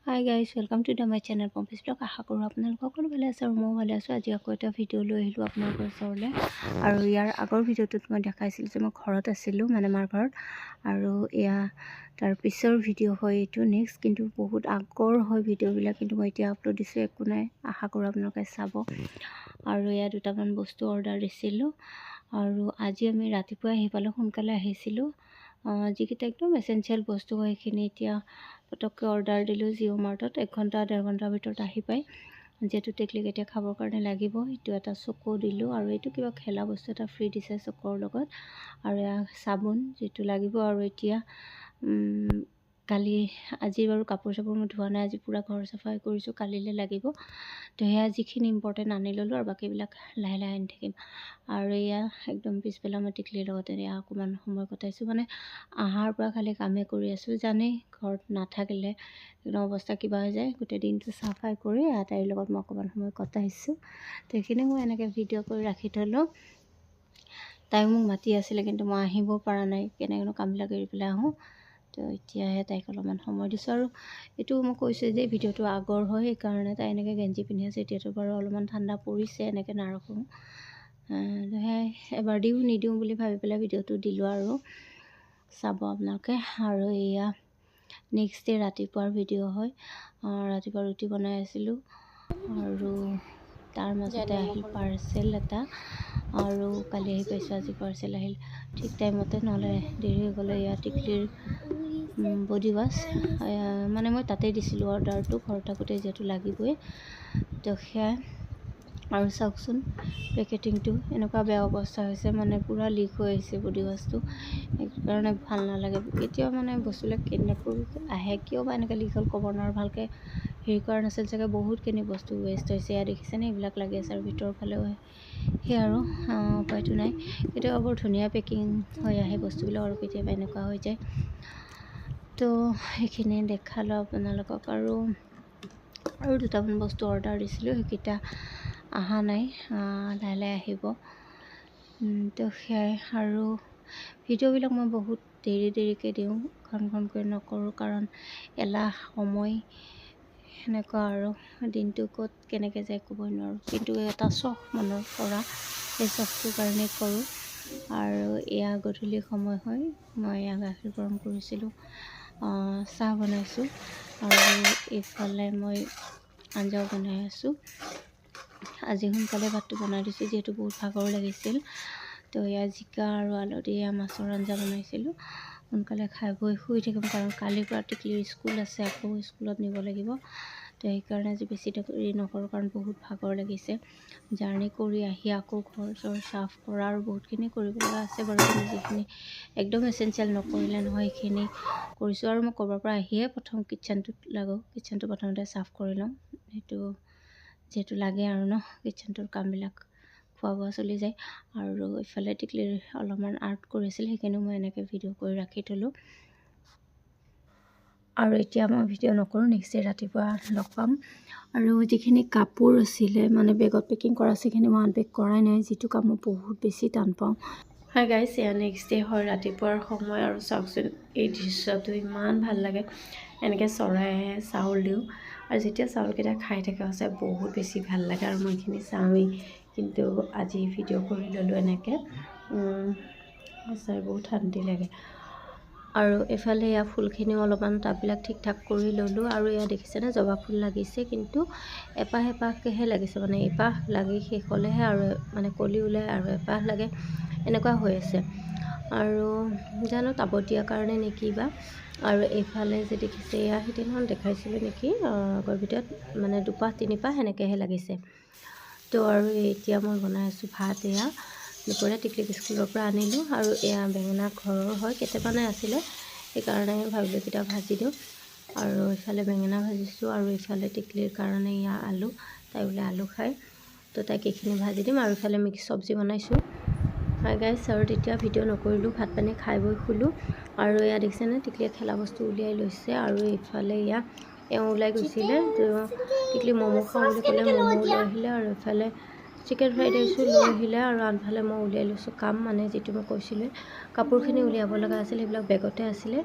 High guys welcome to my channel Pompi's blog. আশা কৰোঁ আপোনালোক সকলো ভালে আছে আৰু ময়ো ভালে আছোঁ। আজি আকৌ এটা ভিডিঅ' লৈ আহিলোঁ আপোনালোকৰ ওচৰলৈ। আৰু ইয়াৰ আগৰ ভিডিঅ'টোত মই দেখাইছিলোঁ যে মই ঘৰত আছিলোঁ, মানে মাৰ ঘৰত। আৰু এয়া তাৰ পিছৰ ভিডিঅ' হয় এইটো নেক্সট, কিন্তু বহুত আগৰ হয় ভিডিঅ'বিলাক, কিন্তু মই এতিয়া আপলোড দিছোঁ। একো নাই, আশা কৰোঁ আপোনালোকে চাব। আৰু এয়া দুটামান বস্তু অৰ্ডাৰ দিছিলোঁ। আৰু আজি আমি ৰাতিপুৱাই আহি পালোঁ, সোনকালে আহিছিলোঁ। যিকেইটা একদম এচেঞ্চিয়েল বস্তু হয় সেইখিনি এতিয়া পটককৈ অৰ্ডাৰ দিলোঁ জিঅ' মাৰ্টত। 1 ঘণ্টা 1.5 ঘণ্টাৰ ভিতৰত আহি পায়, যিহেতু টেকলিক এতিয়া খাবৰ কাৰণে লাগিব। এইটো এটা চকু দিলোঁ, আৰু এইটো কিবা খেলা বস্তু এটা ফ্ৰী দিছে চকুৰ লগত। আৰু এয়া চাবোন যিটো লাগিব। আৰু এতিয়া আজি বাৰু কাপোৰ চাপোৰ মই ধোৱা নাই, আজি পূৰা ঘৰ চাফাই কৰিছোঁ, কালিলৈ লাগিব। তো সেয়া যিখিনি ইম্পৰ্টেণ্ট আনি ল'লোঁ, আৰু বাকীবিলাক লাহে লাহে আনি থাকিম। আৰু এয়া একদম পিছবেলা মই টিকলিৰ লগতে এয়া অকণমান সময় কটাইছোঁ, মানে আহাৰ পৰা খালি কামেই কৰি আছোঁ। জানেই ঘৰত নাথাকিলে একদম অৱস্থা কিবা হৈ যায়। গোটেই দিনটো চাফাই কৰি তাইৰ লগত মই অকণমান সময় কটাইছোঁ। তো সেইখিনি মই এনেকৈ ভিডিঅ' কৰি ৰাখি থ'লোঁ। তাই মোক মাতি আছিলে, কিন্তু মই আহিব পৰা নাই, কেনেকৈনো কামবিলাক এৰি পেলাই আহোঁ। তো এতিয়াহে তাইক অলপমান সময় দিছোঁ। আৰু এইটো মই কৈছোঁ যে ভিডিঅ'টো আগৰ হয়, সেইকাৰণে তাই এনেকৈ গেঞ্জি পিন্ধি আছে। এতিয়াতো বাৰু অলপমান ঠাণ্ডা পৰিছে, এনেকৈ নাৰাখোঁ। সেয়াই এবাৰ দিওঁ নিদিওঁ বুলি ভাবি পেলাই ভিডিঅ'টো দিলোঁ, আৰু চাব আপোনালোকে। আৰু এয়া নেক্সট ডে ৰাতিপুৱাৰ ভিডিঅ' হয়। ৰাতিপুৱা ৰুটি বনাই আছিলোঁ, আৰু তাৰ মাজতে আহিল পাৰ্চেল এটা। আৰু কালি আহি পাইছোঁ, আজি পাৰ্চেল আহিল ঠিক টাইমতে, নহ'লে দেৰি হৈ গ'লে। এয়া টিকলিৰ বডি ৱাছ, মানে মই তাতেই দিছিলোঁ অৰ্ডাৰটো, ঘৰত থাকোঁতে যিহেতু লাগিবই। তো সেয়াই। আৰু চাওকচোন পেকেটিংটো এনেকুৱা বেয়া অৱস্থা হৈছে, মানে পূৰা লিক হৈ আহিছে বডি ৱাছটো। সেইকাৰণে ভাল নালাগে। কেতিয়াও মানে বস্তুবিলাক কেনেকৈ আহে, কিয় বা এনেকৈ লিক হ'ল ক'ব নোৱাৰোঁ। ভালকৈ হেৰি কৰা নাছিল চাগে, বহুতখিনি বস্তু ৱেষ্ট হৈছে। এয়া দেখিছেনে, এইবিলাক লাগি আছে। আৰু ভিতৰৰ ফালেও সেয়া, আৰু উপায়টো নাই। কেতিয়াবা বৰ ধুনীয়া পেকিং হৈ আহে বস্তুবিলাক, আৰু কেতিয়াবা এনেকুৱা হৈ যায়। তো সেইখিনি দেখালোঁ আপোনালোকক। আৰু দুটামান বস্তু অৰ্ডাৰ দিছিলোঁ, সেইকেইটা অহা নাই, লাহে লাহে আহিব। তো সেয়াই। আৰু ভিডিঅ'বিলাক মই বহুত দেৰিকৈ দিওঁ, ঘনকৈ নকৰোঁ, কাৰণ এলাহ, সময় সেনেকুৱা। আৰু দিনটো ক'ত কেনেকৈ যায় ক'বই নোৱাৰোঁ, কিন্তু এটা চখ মনৰ পৰা, সেই চখটোৰ কাৰণেই কৰোঁ। আৰু এয়া গধূলি সময় হয়, মই এয়া গাখীৰ গৰম কৰিছিলোঁ, চাহ বনাইছোঁ, আৰু এইফালে মই আঞ্জাও বনাই আছোঁ। আজি সোনকালে ভাতটো বনাই দিছোঁ, যিহেতু বহুত ভাগৰ লাগিছিল। তো এয়া জিকা আৰু আলু দি মাছৰ আঞ্জা বনাইছিলোঁ। সোনকালে খাই বৈ শুই থাকিম, কাৰণ কালিৰ পৰা টিকলিৰ স্কুল আছে, আকৌ স্কুলত নিব লাগিব। তো সেইকাৰণে আজি বেছি দেৰি নকৰোঁ, কাৰণ বহুত ভাগৰ লাগিছে। জাৰ্ণি কৰি আহি আকৌ ঘৰ চৰ চাফ কৰা, আৰু বহুতখিনি কৰিব লগা আছে বাৰু, কিন্তু যিখিনি একদম এচেঞ্চিয়েল নকৰিলে নহয় সেইখিনি কৰিছোঁ। আৰু মই ক'ৰবাৰ পৰা আহিয়ে প্ৰথম কিটচেনটোত লাগোঁ, কিটচেনটো প্ৰথমতে চাফ কৰি লওঁ, সেইটো যিহেতু লাগে আৰু কিটচেনটোৰ কামবিলাক, খোৱা বোৱা চলি যায়। আৰু ইফালে টিকলিৰ অলপমান আৰ্ট কৰিছিল, সেইখিনিও মই এনেকৈ ভিডিঅ' কৰি ৰাখি থ'লোঁ। আৰু এতিয়া মই ভিডিঅ' নকৰোঁ, নেক্সট ডে ৰাতিপুৱা লগ পাম। আৰু যিখিনি কাপোৰ আছিলে, মানে বেগত পেকিং কৰা আছে, সেইখিনি মই আনপেক কৰাই নাই, যিটো কাম মই বহুত বেছি টান পাওঁ। হাই গাইজ, এয়া নেক্সট ডে হয়, ৰাতিপুৱাৰ সময়। আৰু চাওকচোন এই দৃশ্যটো ইমান ভাল লাগে, এনেকৈ চৰাই আহে, চাউল দিওঁ, আৰু যেতিয়া চাউলকেইটা খাই থাকে সঁচাই বহুত বেছি ভাল লাগে। আৰু মই এইখিনি চাওঁৱেই, কিন্তু আজি ভিডিঅ' কৰি ল'লোঁ এনেকৈ, সঁচাই বহুত শান্তি লাগে। আৰু এইফালে এয়া ফুলখিনিও অলপমান টাববিলাক ঠিক ঠাক কৰি ল'লোঁ। আৰু এয়া দেখিছেনে, জবা ফুল লাগিছে, কিন্তু এপাহ এপাহকৈহে লাগিছে, মানে এপাহ লাগি শেষ হ'লেহে আৰু মানে কলি ওলাই আৰু এপাহ লাগে, এনেকুৱা হৈ আছে। আৰু জানো টাবত দিয়াৰ কাৰণে নেকি বা। আৰু এইফালে যে দেখিছে, এয়া সেইদিনাখন দেখাইছিলোঁ নেকি আগৰ ভিডিঅ'ত, মানে দুপাহ তিনিপাহ সেনেকৈহে লাগিছে। তো আৰু এতিয়া মই বনাই আছোঁ ভাত। এয়া দুপৰীয়া টিকলিক স্কুলৰ পৰা আনিলোঁ, আৰু এয়া বেঙেনা ঘৰৰ হয়, কেইটামানে আছিলে, সেইকাৰণে ভাবিলোঁ কেইটা ভাজি দিওঁ। আৰু ইফালে বেঙেনা ভাজিছোঁ, আৰু ইফালে টিকলিৰ কাৰণে এয়া আলু, তাই বোলে আলু খায়, তো তাইক এইখিনি ভাজি দিম। আৰু ইফালে মিক্স চব্জি বনাইছোঁ। হাই গাইজ, আৰু তেতিয়া ভিডিঅ' নকৰিলোঁ, ভাত পানী খাই বৈ শুলোঁ। আৰু এয়া দেখিছেনে, টিকলিয়ে খেলা বস্তু উলিয়াই লৈছে। আৰু ইফালে এয়া এওঁ ওলাই গৈছিলে, তো টিকলি ম'ম' খাওঁ বুলি ক'লে, ম'ম' লৈ আহিলে। আৰু ইফালে চিকেন ফ্ৰাইড ৰাইচো লৈ আহিলে। আৰু আনফালে মই উলিয়াই লৈছোঁ কাম, মানে যিটো মই কৈছিলোঁ কাপোৰখিনি উলিয়াব লগা আছিল, সেইবিলাক বেগতে আছিলে,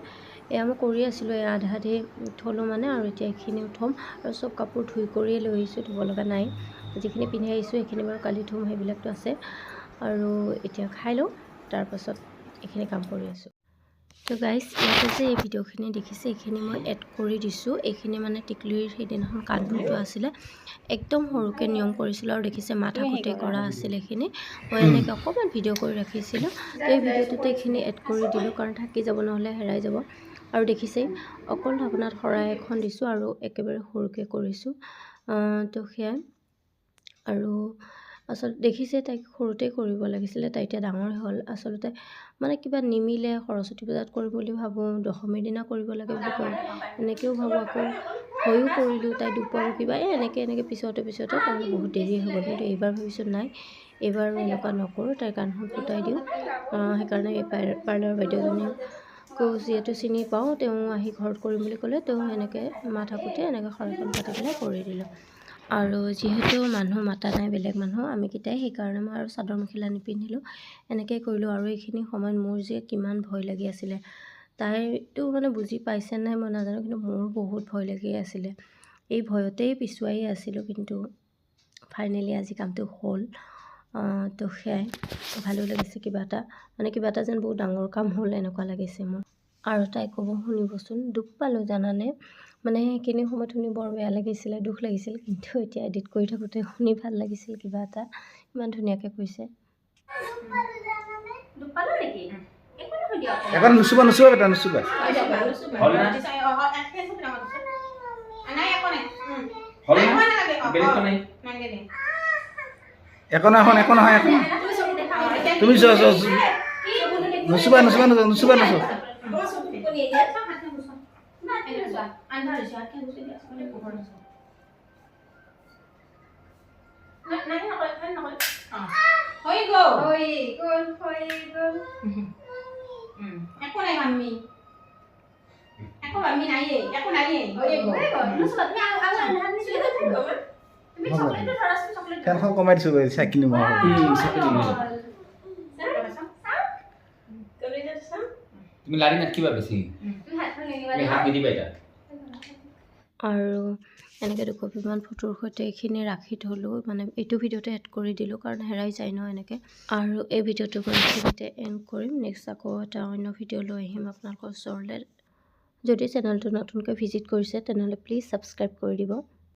এয়া মই কৰি আছিলোঁ, এই আধা আধি থ'লোঁ মানে, আৰু এতিয়া এইখিনিও থ'ম। আৰু চব কাপোৰ ধুই কৰিয়ে লৈ আহিছোঁ, ধুব লগা নাই। যিখিনি পিন্ধি আহিছোঁ সেইখিনি বাৰু কালি ধুম, সেইবিলাকতো আছে। আৰু এতিয়া খাই লওঁ, তাৰপাছত এইখিনি কাম কৰি আছোঁ। তো গাইজ, ইয়াতে যে এই ভিডিঅ'খিনি দেখিছে এইখিনি মই এড কৰি দিছোঁ। এইখিনি মানে টিকলিৰ সেইদিনাখন কান্দোনটো আছিলে, একদম সৰুকৈ নিয়ম কৰিছিলোঁ, আৰু দেখিছে মাথা গোটেই কৰা আছিলে। এইখিনি মই এনেকৈ অকণমান ভিডিঅ' কৰি ৰাখিছিলোঁ, তো এই ভিডিঅ'টোতে এইখিনি এড কৰি দিলোঁ, কাৰণ থাকি যাব, নহ'লে হেৰাই যাব। আৰু দেখিছেই অকল ঢাকনাত শৰাই এখন দিছোঁ, আৰু একেবাৰে সৰুকৈ কৰিছোঁ। তো সেয়াই। আৰু আচলতে দেখিছে তাইক সৰুতেই কৰিব লাগিছিলে, তাই এতিয়া ডাঙৰ হ'ল। আচলতে মানে কিবা নিমিলে, সৰস্বতী পূজাত কৰিম বুলি ভাবোঁ, দশমীৰ দিনা কৰিব লাগে বুলি কয়, এনেকৈও ভাবোঁ। আকৌ হয়ো কৰিলোঁ, তাই দুখ পাব কিবা, এনেকৈ পিছতে তাৰমানে বহুত দেৰি হৈ গ'ল। কিন্তু এইবাৰ ভাবিছোঁ নাই, এইবাৰ এনেকুৱা নকৰোঁ, তাইৰ কাণখন ফুটাই দিওঁ। সেইকাৰণে এই পাৰ্লাৰ বাইদেউজনীকো যিহেতু চিনি পাওঁ, তেওঁ আহি ঘৰত কৰিম বুলি ক'লে, তেওঁ এনেকৈ মা থাকোঁতে এনেকৈ শৰাইখন পাতি পেলাই কৰি দিলোঁ। আৰু যিহেতু মানুহ মাতা নাই, বেলেগ মানুহ আমিকেইটাই, সেইকাৰণে মই আৰু চাদৰ মেখেলা নিপিন্ধিলোঁ, এনেকৈ কৰিলোঁ। আৰু এইখিনি সময়ত মোৰ যে কিমান ভয় লাগি আছিলে, তাইতো মানে বুজি পাইছে নাই মই নাজানো, কিন্তু মোৰ বহুত ভয় লাগি আছিলে। এই ভয়তেই পিছুৱাই আছিলোঁ, কিন্তু ফাইনেলি আজি কামটো হ'ল। তো সেয়াই, ভালো লাগিছে, কিবা এটা যেন বহুত ডাঙৰ কাম হ'ল এনেকুৱা লাগিছে মোৰ। আৰু তাই ক'ব, শুনিবচোন, দুখ পালোঁ জানানে, মানে সেইখিনি সময়ত শুনি বৰ বেয়া লাগিছিলে, দুখ লাগিছিল। কিন্তু এতিয়া এডিট কৰি থাকোঁতে শুনি ভাল লাগিছিল, কিবা এটা ইমান ধুনীয়াকৈ কৈছে। এখন নুচুবা বেটা, নুচুবা। একো নহয়। তুমি নুচুবা। ফেনখন কমাই দিছোঁ, চাইকিনি মই তুমি লাৰি নাখিবা বেছি, হাত নিদিবা এটা। আৰু এনেকৈ দুকপিমান ফটোৰ সৈতে এইখিনি ৰাখি থ'লোঁ, মানে এইটো ভিডিঅ'তে এড কৰি দিলোঁ, কাৰণ হেৰাই যায় ন এনেকৈ। আৰু এই ভিডিঅ'টো মই এইখিনিতে এণ্ড কৰিম। নেক্সট আকৌ এটা অন্য ভিডিঅ' লৈ আহিম আপোনালোকৰ ওচৰলৈ। যদি চেনেলটো নতুনকৈ ভিজিট কৰিছে তেনেহ'লে প্লিজ ছাবস্ক্ৰাইব কৰি দিব।